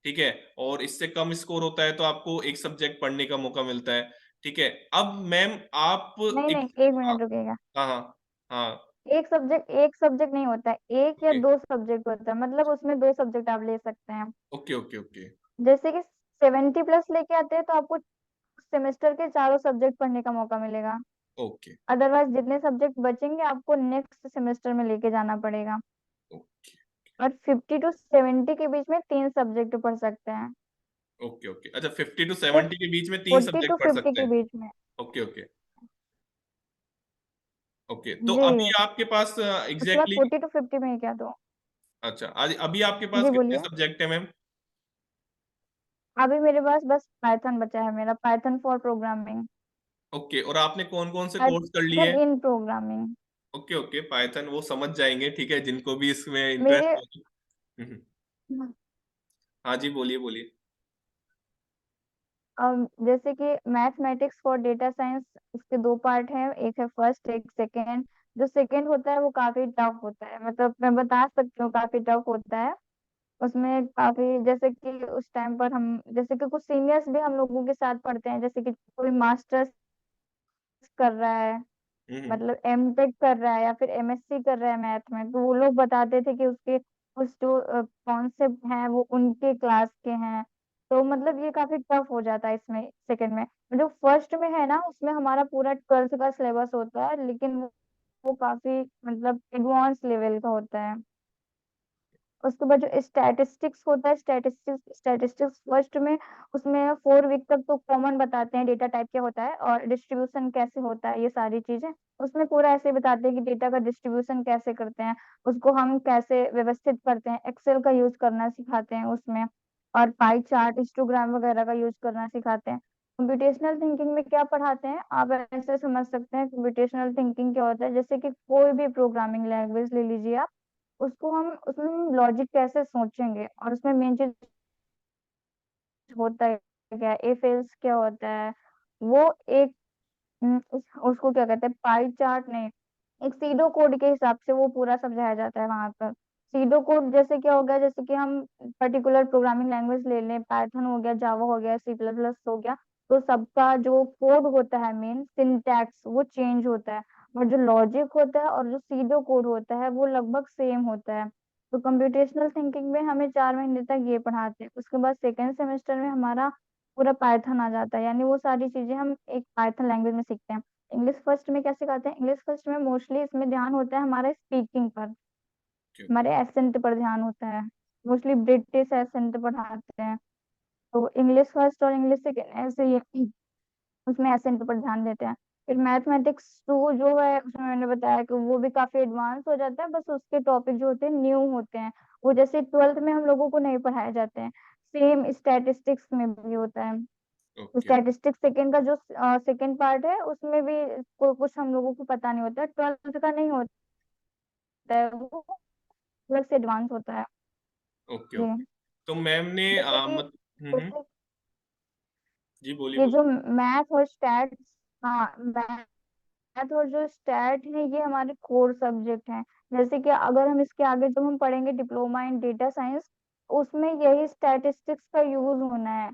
ठीक है, और इससे कम स्कोर होता है तो आपको एक सब्जेक्ट पढ़ने का मौका मिलता है। ठीक है, अब मैम आप नहीं एक, नहीं, एक हाँ मिनट रुकिएगा। हाँ हाँ हाँ, एक सब्जेक्ट नहीं होता है, एक या ओके 2 सब्जेक्ट होता है, मतलब उसमें 2 सब्जेक्ट आप ले सकते हैं। ओके ओके ओके जैसे कि 70 प्लस लेके आते हैं तो आपको सेमेस्टर के चारों सब्जेक्ट पढ़ने का मौका मिलेगा। ओके अदरवाइज जितने सब्जेक्ट बचेंगे आपको नेक्स्ट सेमेस्टर में लेके जाना पड़ेगा। ओके और 50 टू 70 के बीच में 3 सब्जेक्ट पढ़ सकते हैं। Okay okay. अच्छा, 50 टू 70 सिर्फ के बीच में तीन 40 टू सब्जेक्ट पढ़ 50 सकते के हैं। बीच में। Okay okay okay. तो जी। अभी आपके पास उसके बाद एग्जैक्टली exactly, 40 टू 50 में क्या तो। अच्छा, आज अभी आपके पास जी कितने बोलिए। सब्जेक्ट है मैम? अभी मेरे पास बस पाइथन बचा है, मेरा पाइथन फॉर प्रोग्रामिंग, ओके, और आपने कौन कौन से कोर्स कर लिए पाइथन हैं? इन प्रोग्रामिंग। ओके ओके, पाइथन वो समझ जाएंगे, ठीक है, जिनको भी इसमें इंटरेस्ट मेरे हो। हम्म, हाँ जी, बोलिए बोलिए। जैसे कि मैथमेटिक्स फॉर डेटा साइंस, इसके 2 पार्ट हैं, एक है फर्स्ट एक सेकेंड। जो सेकेंड होता है वो काफी टफ होता है, मतलब मैं बता सकती हूँ काफी टफ होता है। उसमें काफी, जैसे कि उस टाइम पर हम, जैसे कि कुछ सीनियर्स भी हम लोगों के साथ पढ़ते हैं, जैसे कि कोई मास्टर्स कर रहा है, हम्म मतलब एमटेक कर रहा है या फिर एमएससी कर रहा है मैथ में, तो वो लोग बताते थे कि उसके कुछ जो कॉन्सेप्ट हैं वो उनके क्लास के हैं। तो मतलब ये काफी टफ हो जाता है इसमें सेकंड में। जो फर्स्ट में है ना उसमें हमारा पूरा 12th का सिलेबस होता है, लेकिन वो काफी मतलब एडवांस लेवल का होता है। उसके बाद जो स्टैटिस्टिक्स होता है, स्टैटिस्टिक्स स्टैटिस्टिक्स फर्स्ट में, उसमें 4 वीक तक तो कॉमन बताते हैं डेटा टाइप क्या होता है और डिस्ट्रीब्यूशन कैसे होता है, ये सारी चीजें उसमें पूरा ऐसे बताते हैं कि डेटा का डिस्ट्रीब्यूशन कैसे करते हैं, उसको हम कैसे व्यवस्थित करते हैं, एक्सेल का यूज करना सिखाते हैं उसमें, और पाई चार्ट हिस्टोग्राम वगैरह का यूज करना सिखाते हैं। कंप्यूटेशनल थिंकिंग में क्या पढ़ाते हैं, आप ऐसे समझ सकते हैं कंप्यूटेशनल थिंकिंग क्या होता है। जैसे कि कोई भी प्रोग्रामिंग लैंग्वेज ले लीजिए आप, उसको हम उसमें लॉजिक कैसे सोचेंगे, और उसमें मेन चीज होता है क्या, इफ एल्स क्या होता है, वो एक उसको क्या कहते हैं, पाई चार्ट नहीं, एक सीडो कोड के हिसाब से वो पूरा समझाया जाता है वहां पर। सीडो कोड जैसे क्या हो गया, जैसे कि हम पर्टिकुलर प्रोग्रामिंग लैंग्वेज ले लें, पाइथन हो गया, जावा हो गया, सी प्लस प्लस हो गया, तो सबका जो कोड होता है मेन सिंटैक्स वो चेंज होता है, और जो लॉजिक होता है और जो सीडो कोड होता है वो लगभग सेम होता है। तो कंप्यूटेशनल थिंकिंग में हमें 4 महीने तक ये पढ़ाते हैं, उसके बाद सेकेंड सेमेस्टर में हमारा पूरा पाइथन आ जाता है, यानी वो सारी चीजें हम एक पाइथन लैंग्वेज में सीखते हैं। इंग्लिश फर्स्ट में क्या सिखाते हैं, इंग्लिश फर्स्ट में मोस्टली इसमें ध्यान होता है हमारे स्पीकिंग पर, ओके ओके। हमारे एसेंट पर ध्यान होता है, मोस्टली ब्रिटिश एसेंट पढ़ाते हैं। तो इंग्लिश फर्स्ट और इंग्लिश सेकेंड ऐसे ही उसमें एसेंट पर ध्यान देते हैं। फिर मैथमेटिक्स टू जो है उसमें मैंने बताया कि वो भी काफी एडवांस हो जाता है, बस उसके टॉपिक जो होते हैं न्यू होते हैं, वो जैसे ट्वेल्थ में हम लोगों को नहीं पढ़ाए जाते हैं। सेम स्टैटिस्टिक्स में भी होता है। ओके स्टैटिस्टिक्स सेकंड का जो सेकंड पार्ट है उसमें भी कुछ हम लोगों को पता नहीं होता, ट्वेल्थ का नहीं होता है वो, प्लस एडवांस होता है। ओके जी। ओके। तो मैम ने जैसे कि हम्म। जी बोलिए ये बोलिए। जो मैथ और स्टैट्स, हाँ मैथ और जो स्टैट है ये हमारे कोर सब्जेक्ट हैं। जैसे कि अगर हम इसके आगे जब हम पढ़ेंगे डिप्लोमा इन डेटा साइंस, उसमें यही स्टैटिस्टिक्स का यूज होना है,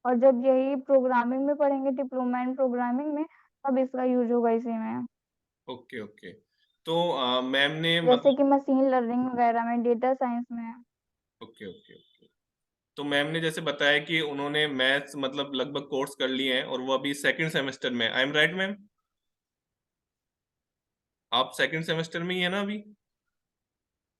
और जब यही प्रोग्रामिंग में पढ़ेंगे डिप्लोमा इन प्रोग्रामिंग में, तब इसका यूज होगा इसी में। Okay okay. तो मैम ने जैसे मतलब कि मशीन लर्निंग वगैरह में, डेटा साइंस में। Okay okay okay. तो मैम ने जैसे बताया कि उन्होंने मैथ्स मतलब लगभग कोर्स कर लिए हैं और वो अभी सेकंड सेमेस्टर में, आई एम राइट मैम? आप सेकंड सेमेस्टर में ही है ना अभी?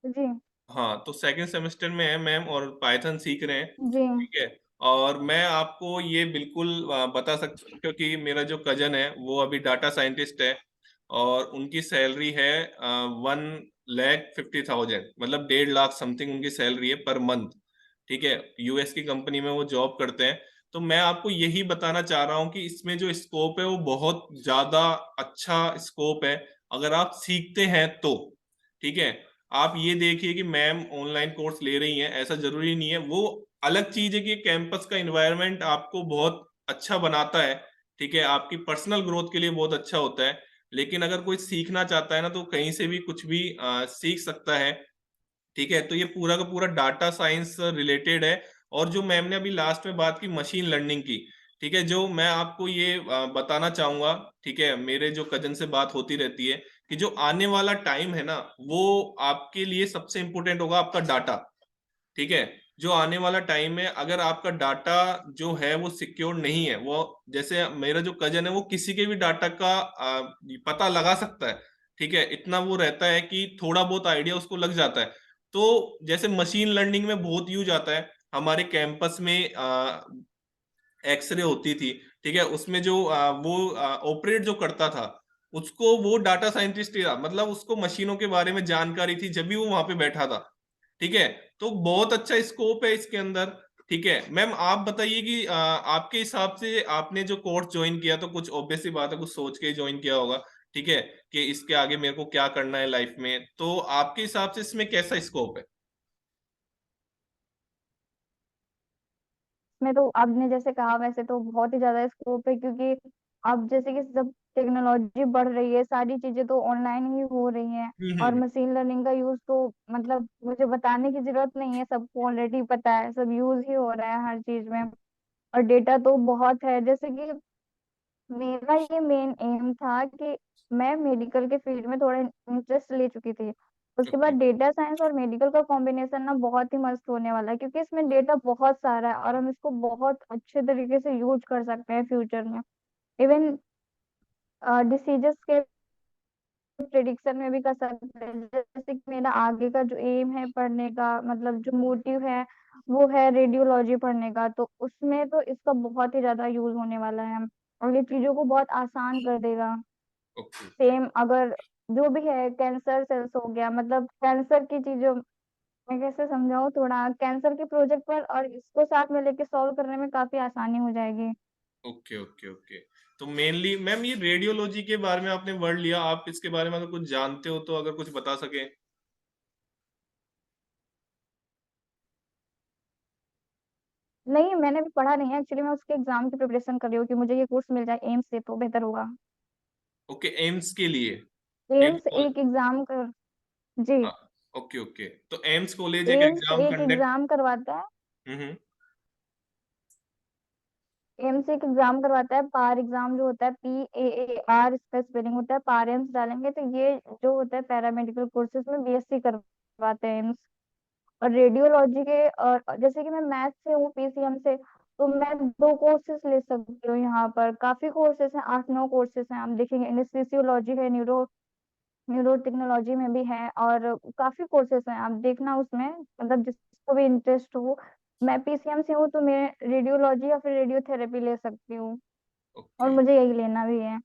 जी। हाँ, तो सेकंड सेमेस्टर में है मैम और पाइथन सीख रहे हैं। जी। ठीक है। और मैं आपको ये बिल्कुल बता सकता हूँ क्योंकि मेरा जो कजन है वो अभी डाटा साइंटिस्ट है और उनकी सैलरी है 1,50,000, मतलब 1,50,000 समथिंग उनकी सैलरी है पर मंथ। ठीक है। यूएस की कंपनी में वो जॉब करते हैं। तो मैं आपको यही बताना चाह रहा हूँ कि इसमें जो स्कोप है वो बहुत ज्यादा अच्छा स्कोप है अगर आप सीखते हैं तो। ठीक है। आप ये देखिए कि मैम ऑनलाइन कोर्स ले रही हैं, ऐसा जरूरी नहीं है। वो अलग चीज है कि कैंपस का इन्वायरमेंट आपको बहुत अच्छा बनाता है। ठीक है, आपकी पर्सनल ग्रोथ के लिए बहुत अच्छा होता है। लेकिन अगर कोई सीखना चाहता है ना तो कहीं से भी कुछ भी सीख सकता है। ठीक है। तो ये पूरा का पूरा डाटा साइंस रिलेटेड है। और जो मैम ने अभी लास्ट में बात की मशीन लर्निंग की, ठीक है, जो मैं आपको ये बताना चाहूंगा। ठीक है, मेरे जो कजन से बात होती रहती है कि जो आने वाला टाइम है ना वो आपके लिए सबसे इंपॉर्टेंट होगा, आपका डाटा। ठीक है। जो आने वाला टाइम है अगर आपका डाटा जो है वो सिक्योर नहीं है, वो जैसे मेरा जो कजन है वो किसी के भी डाटा का पता लगा सकता है। ठीक है, इतना वो रहता है कि थोड़ा बहुत आइडिया उसको लग जाता है। तो जैसे मशीन लर्निंग में बहुत यूज आता है हमारे कैंपस में, एक्सरे होती थी। ठीक है, उसमें जो वो ऑपरेट जो करता था उसको वो डाटा साइंटिस्ट ही था, मतलब उसको मशीनों के बारे में जानकारी थी जब भी वो वहां पे बैठा था। ठीक है। तो बहुत अच्छा स्कोप है इसके अंदर। ठीक है मैम, आप बताइए कि आपके हिसाब से आपने जो कोर्स ज्वाइन किया तो कुछ ऑब्वियस सी बात है कुछ सोच के ज्वाइन किया होगा। ठीक है, कि इसके आगे मेरे को क्या करना है लाइफ में, तो आपके हिसाब से इसमें कैसा स्कोप है? में तो आपने जैसे कहा वैसे तो बहुत ही ज्यादा स्कोप है, क्योंकि अब जैसे कि सब टेक्नोलॉजी बढ़ रही है, सारी चीजें तो ऑनलाइन ही हो रही हैं, और हम्म। मशीन लर्निंग का यूज तो मतलब मुझे बताने की जरूरत नहीं है, सबको ऑलरेडी पता है, सब यूज ही हो रहा है हर चीज में। और डेटा तो बहुत है, जैसे कि मेरा ये मेन एम था कि मैं मेडिकल के फील्ड में थोड़ा इंटरेस्ट ले चुकी थी, उसके बाद ओके डेटा साइंस और मेडिकल का कॉम्बिनेशन ना बहुत ही मस्त होने वाला है, क्योंकि इसमें डेटा बहुत सारा है और हम इसको बहुत अच्छे तरीके से यूज कर सकते हैं फ्यूचर में। इवन डिसीजेस के प्रिडिक्शन में भी कर सकते हैं। जैसे कि मेरा आगे का जो एम है पढ़ने का, मतलब जो मोटिव है वो है रेडियोलॉजी पढ़ने का, तो उसमें तो इसका बहुत ही ज्यादा यूज होने वाला है, और ये चीजों को बहुत आसान कर देगा। Okay okay. सेम अगर जो भी है कैंसर सेल्स हो गया, मतलब कैंसर की चीजों, मैं कैसे समझाऊं, थोड़ा कैंसर के प्रोजेक्ट पर और इसको साथ में लेके सॉल्व करने में काफी आसानी हो जाएगी। Okay okay okay. तो मेनली मैम ये रेडियोलॉजी के बारे में आपने वर्ड लिया, आप इसके बारे में अगर कुछ जानते हो तो अगर कुछ बता सके। नहीं, मैंने भी पढ़ा नहीं है एक्चुअली, मैं उसके एग्जाम की प्रिपरेशन कर रही हूँ कि मुझे ये कोर्स मिल जाए एम्स से तो बेहतर होगा। ओके, एम्स के लिए। एम्स एक एग्जाम कर जी। हाँ, ओके ओके। तो एम्स कॉलेज एक एम्स एग्जाम एक कंडक्ट। एग्जाम करवाता है। हम्म। एम्स एक एग्जाम करवाता है, पार एग्जाम जो होता है, PAAR इसका स्पेलिंग होता है, पार एम्स डालेंगे तो ये जो होता है पैरामेडिकल कोर्सेज में BSc करवाते हैं एम्स। और रेडियोलॉजी के, और जैसे कि मैं मैथ से हूँ, PCM से, तो मैं 2 कोर्सेज ले सकती हूँ। यहाँ पर काफी कोर्सेज हैं, 8-9 कोर्सेज हैं। आप देखेंगे एनेस्थीसियोलॉजी है, न्यूरो टेक्नोलॉजी में भी है, और काफी कोर्सेज हैं, आप देखना उसमें, मतलब जिसको भी इंटरेस्ट हो। मैं PCM से हूँ तो मैं रेडियोलॉजी या फिर रेडियोथेरेपी ले सकती हूँ, और ओके मुझे यही लेना भी है।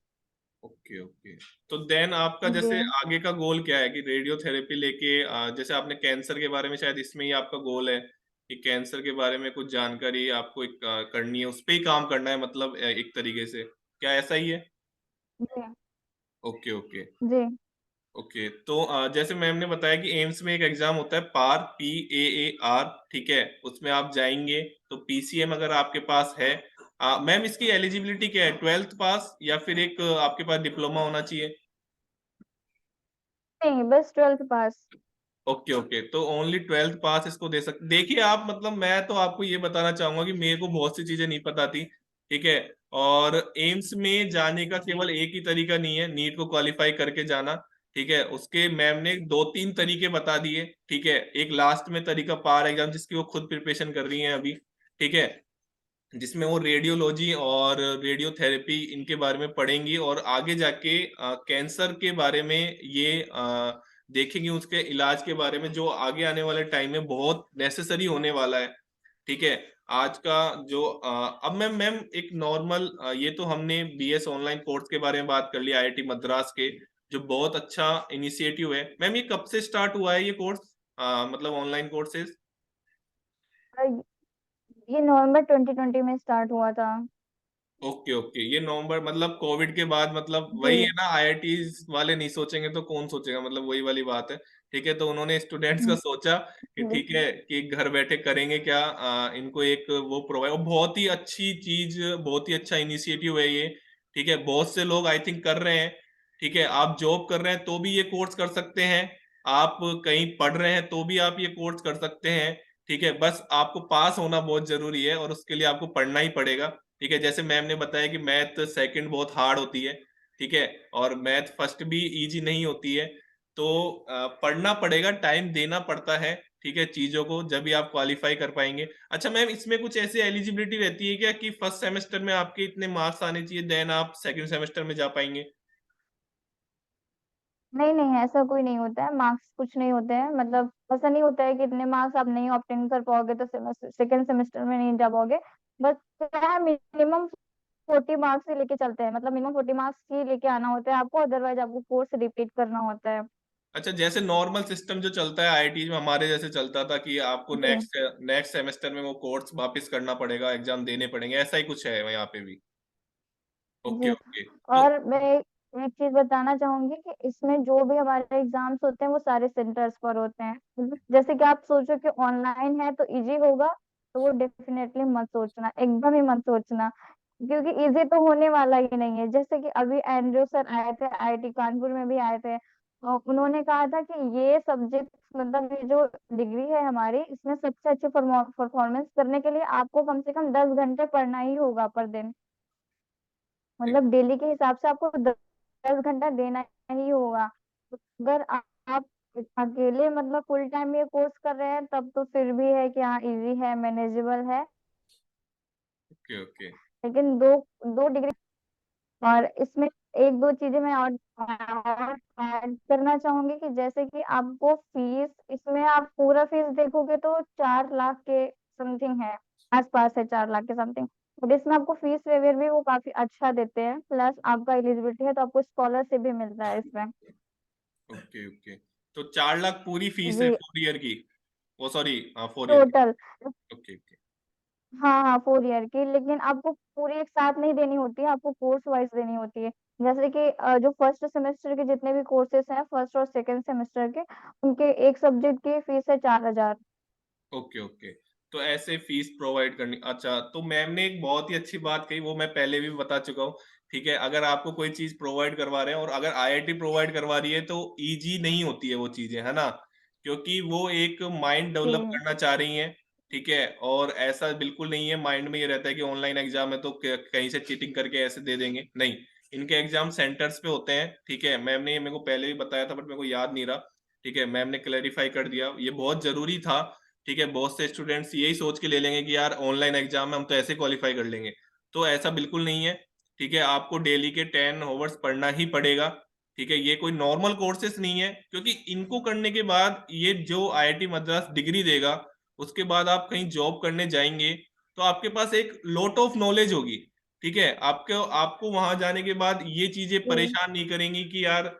Okay okay. तो देन आपका जी। जैसे आगे का गोल क्या है कि रेडियोथेरेपी लेके जैसे आपने कैंसर के बारे में, शायद इसमें ही आपका गोल है कि कैंसर के बारे में कुछ जानकारी आपको एक करनी है, उस पे ही काम करना है, मतलब एक तरीके से, क्या ऐसा ही है? जी। ओके ओके जी। ओके। तो जैसे मैम ने बताया कि एम्स में एक एग्जाम होता है पार, PAAR, ठीक है, उसमें आप जाएंगे। तो PCM अगर आपके पास है, मैम इसकी एलिजिबिलिटी क्या है, 12th पास या फिर एक आपके पास डिप्लोमा होना चाहिए? नहीं, बस 12th पास। Okay okay. तो ओनली 12th पास इसको दे सकते। देखिए आप, मतलब मैं तो आपको ये बताना चाहूंगा कि मेरे को बहुत सी चीजें नहीं पता थी, ठीक है। और एम्स में जाने का केवल एक ही तरीका नहीं है, नीट को क्वालिफाई करके जाना, ठीक है। उसके मैम ने 2-3 तरीके बता दिए, ठीक है। एक लास्ट में तरीका पार एग्जाम, जिसकी वो खुद प्रिपरेशन कर रही हैं अभी, ठीक है, जिसमें वो रेडियोलॉजी और रेडियोथेरेपी इनके बारे में पढ़ेंगी, और आगे जाके कैंसर के बारे में ये देखेंगी, उसके इलाज के बारे में, जो आगे आने वाले टाइम में बहुत नेसेसरी होने वाला है, ठीक है। आज का जो अब मैम मैम एक नॉर्मल, ये तो हमने BS ऑनलाइन कोर्स के बारे में बात कर लिया, IIT मद्रास के, जो बहुत अच्छा इनिशिएटिव है। मैम ये कब से स्टार्ट हुआ है ये कोर्स, मतलब ऑनलाइन कोर्सेज? ये नवंबर 2020 में स्टार्ट हुआ था। Okay okay. ये नवंबर, मतलब कोविड के बाद, मतलब वही जी। है ना, IIT वाले नहीं सोचेंगे तो कौन सोचेगा, मतलब वही वाली बात है, ठीक है। तो उन्होंने स्टूडेंट्स का सोचा कि जी। ठीक है कि घर बैठे करेंगे क्या, इनको एक वो प्रोवाइड, और बहुत ही अच्छी चीज, बहुत ही अच्छा इनिशिएटिव है ये, ठीक है। बहुत से लोग आई थिंक कर रहे हैं, ठीक है। आप जॉब कर रहे हैं तो भी ये कोर्स कर सकते हैं, आप कहीं पढ़ रहे हैं तो भी आप ये कोर्स कर सकते हैं, ठीक है। बस आपको पास होना बहुत जरूरी है, और उसके लिए आपको पढ़ना ही पड़ेगा, ठीक है। जैसे मैम ने बताया कि मैथ सेकंड बहुत हार्ड होती है, ठीक है, और मैथ फर्स्ट भी इजी नहीं होती है। तो पढ़ना पड़ेगा, टाइम देना पड़ता है, ठीक है, चीजों को, जब भी आप क्वालिफाई कर पाएंगे। अच्छा मैम, इसमें कुछ ऐसी एलिजिबिलिटी रहती है क्या कि फर्स्ट सेमेस्टर में आपके इतने मार्क्स आने चाहिए, देन आप सेकंड सेमेस्टर में जा पाएंगे? नहीं नहीं, ऐसा कोई नहीं होता है, मार्क्स कुछ नहीं होते हैं, मतलब ऐसा नहीं होता है कि इतने मार्क्स आप नहीं ऑब्टेन कर पाओगे तो सेकंड सेमेस्टर में नहीं जा पाओगे। बस क्या है, मिनिमम 40 मार्क्स ही लेके चलते हैं, मतलब मिनिमम 40 मार्क्स ही लेके आना होता है आपको, अदरवाइज आपको कोर्स रिपीट करना होता है। अच्छा, जैसे नॉर्मल सिस्टम जो चलता है IIT में हमारे जैसे चलता था कि आपको जी। नेक्स्ट नेक्स्ट सेमेस्टर में वो कोर्स वापस करना पड़ेगा, एग्जाम देने पड़ेंगे, ऐसा ही कुछ है यहाँ पे भी? ओके जी। ओके। तो और मैं एक चीज बताना चाहूंगी कि इसमें जो भी हमारे एग्जाम्स होते हैं वो सारे सेंटर्स पर होते हैं। जैसे कि आप सोचो कि ऑनलाइन है तो इजी होगा, तो वो डेफिनेटली मत सोचना, एकदम ही मत सोचना, क्योंकि इजी तो होने वाला ही नहीं है। जैसे कि अभी एंड्रयू सर आए थे, IIT कानपुर में भी आए थे, और उन्होंने कहा था कि ये सब्जेक्ट, मतलब ये जो डिग्री है हमारी, इसमें सबसे अच्छे परफॉर्मेंस करने के लिए आपको कम से कम 10 घंटे पढ़ना ही होगा पर दिन, मतलब डेली के हिसाब से आपको 10 घंटा देना ही होगा। अगर आप अकेले मतलब फुल टाइम ये कोर्स कर रहे हैं तब तो फिर भी है कि हाँ इजी है, मैनेजेबल है। ओके ओके लेकिन दो दो डिग्री, और इसमें एक दो चीजें मैं और ऐड करना चाहूंगी कि जैसे कि आपको फीस, इसमें आप पूरा फीस देखोगे तो 4 लाख के समथिंग है, आसपास है 4 लाख के समथिंग। बट इसमें आपको फीस वेवर भी वो काफी अच्छा देते हैं, प्लस आपका एलिजिबिलिटी है तो आपको स्कॉलरशिप भी मिलता है इसमें। Okay okay. तो 4 लाख पूरी फीस है जी। 4 ईयर की? ओ सॉरी, 4 ईयर की। टोटल। Okay okay. हाँ हाँ 4 ईयर की, लेकिन आपको पूरी एक साथ नहीं देनी होती है, आपको कोर्स वाइज देनी होती है। जैसे कि जो फर्स्ट सेमेस्टर के जितने भी कोर्सेस हैं, फर्स्ट और सेकंड सेमेस्टर के, उनके एक सब्जेक्ट की फीस है 4,000। Okay okay. तो ऐसे फीस प्रोवाइड करनी, अच्छा, तो मैम ने एक बहुत ही अच्छी बात कही, वो मैं पहले भी बता चुका हूँ। ठीक है, अगर आपको कोई चीज प्रोवाइड करवा रहे हैं और अगर आईआईटी प्रोवाइड करवा रही है तो इजी नहीं होती है वो चीजें, है ना, क्योंकि वो एक माइंड डेवलप जी करना चाह रही हैं। ठीक है, और ऐसा बिल्कुल नहीं है माइंड में ये रहता है कि ऑनलाइन एग्जाम है तो कहीं से चीटिंग करके ऐसे दे देंगे, नहीं। इनके एग्जाम सेंटर्स पे होते हैं। ठीक है, मैम ने ये मेरे को पहले भी बताया था बट मेरे को याद नहीं रहा। ठीक है, मैम ने क्लेरिफाई कर दिया, ये बहुत जरूरी था। ठीक है, बहुत से स्टूडेंट्स यही सोच के ले लेंगे कि यार ऑनलाइन एग्जाम में हम तो ऐसे क्वालिफाई कर लेंगे, तो ऐसा बिल्कुल नहीं है। ठीक है, आपको डेली के 10 आवर्स पढ़ना ही पड़ेगा। ठीक है, ये कोई नॉर्मल कोर्सेस नहीं है, क्योंकि इनको करने के बाद ये जो आईआईटी मद्रास डिग्री देगा, उसके बाद आप कहीं जॉब करने जाएंगे तो आपके पास एक लॉट ऑफ नॉलेज होगी। ठीक है, आपको आपको वहां जाने के बाद ये चीजें जी परेशान नहीं करेंगी कि यार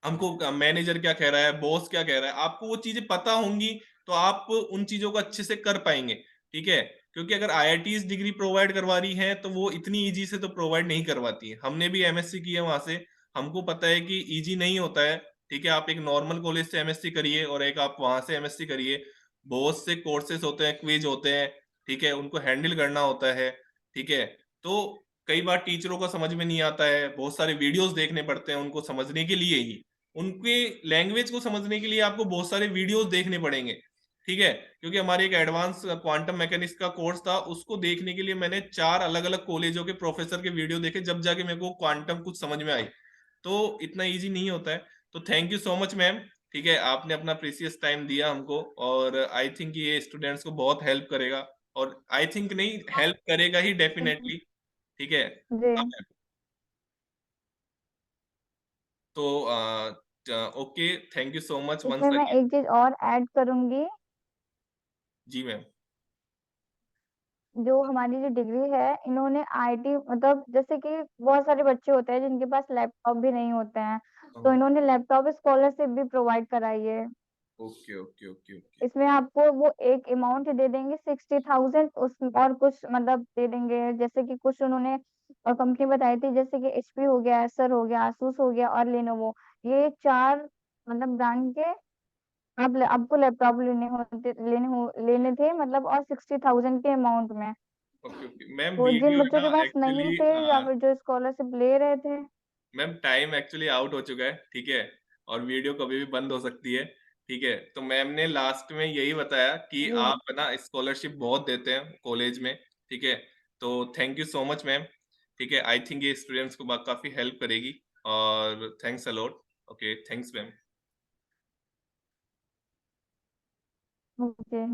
हमको मैनेजर क्या कह रहा है, बॉस क्या कह रहा है, आपको वो चीजें पता होंगी, तो आप उन चीजों को अच्छे से कर पाएंगे। ठीक है, क्योंकि अगर आईआईटीज डिग्री प्रोवाइड करवा रही है तो वो इतनी इजी से तो प्रोवाइड नहीं करवाती है। हमने भी एमएससी की है वहां से, हमको पता है कि इजी नहीं होता है। ठीक है, आप एक नॉर्मल कॉलेज से एमएससी करिए और एक आप वहां से एमएससी करिए, बहुत से कोर्सेज होते हैं, क्विज होते हैं। ठीक है, उनको हैंडल करना होता है। ठीक है, तो कई बार टीचरों को समझ में नहीं आता है, बहुत सारे वीडियोस देखने पड़ते हैं उनको समझने के लिए ही, उनके लैंग्वेज को समझने के लिए आपको बहुत सारे वीडियोस देखने पड़ेंगे। ठीक है, क्योंकि हमारे एक एडवांस क्वांटम मैकेनिक्स का कोर्स था, उसको देखने के लिए मैंने 4 अलग अलग कॉलेजों के प्रोफेसर के वीडियो देखे, जब जाके मेरे को क्वांटम कुछ समझ में आई। तो इतना इजी नहीं होता है। तो thank you so much ma'am. ठीक है, आपने अपना प्रीसियस टाइम दिया हमको, और आई थिंक ये स्टूडेंट्स को बहुत हेल्प करेगा, और आई थिंक नहीं, हेल्प करेगा ही डेफिनेटली। ठीक है। जी। हाँ मैम। तो okay, thank you so much once इसमें मैं अगेन। एक चीज और ऐड करूंगी। जी मैम। जो हमारी जो डिग्री है, इन्होंने आईटी मतलब जैसे कि बहुत सारे बच्चे होते हैं जिनके पास लैपटॉप भी नहीं होते हैं, तो इन्होंने लैपटॉप स्कॉलरशिप भी प्रोवाइड कराई है। Okay okay okay okay. इसमें आपको वो एक अमाउंट दे देंगे 60,000, उस और कुछ मतलब दे देंगे, जैसे कि कुछ उन्होंने कंपनी बताई थी, जैसे कि एचपी हो गया, एसर हो गया, asus हो गया और लेनोवो, ये चार मतलब ब्रांड के आपको लैपटॉप लेने थे मतलब, और 60,000 के अमाउंट में। ओके ओके मैम, तो जिन वीडियो है बच्चों के ना पास नहीं एक्चुअली, थे या फिर जो स्कॉलरशिप ले रहे थे। मैम टाइम एक्चुअली आउट हो चुका है। ठीक है, और वीडियो कभी भी बंद हो सकती है। ठीक है, तो मैम ने लास्ट में यही बताया कि जी आप है ना स्कॉलरशिप बहुत देते हैं कॉलेज में। ठीक है, तो thank you so much ma'am. ठीक है, आई थिंक ये स्टूडेंट्स को काफी हेल्प करेगी, और thanks a lot. Okay, thanks ma'am. Okay.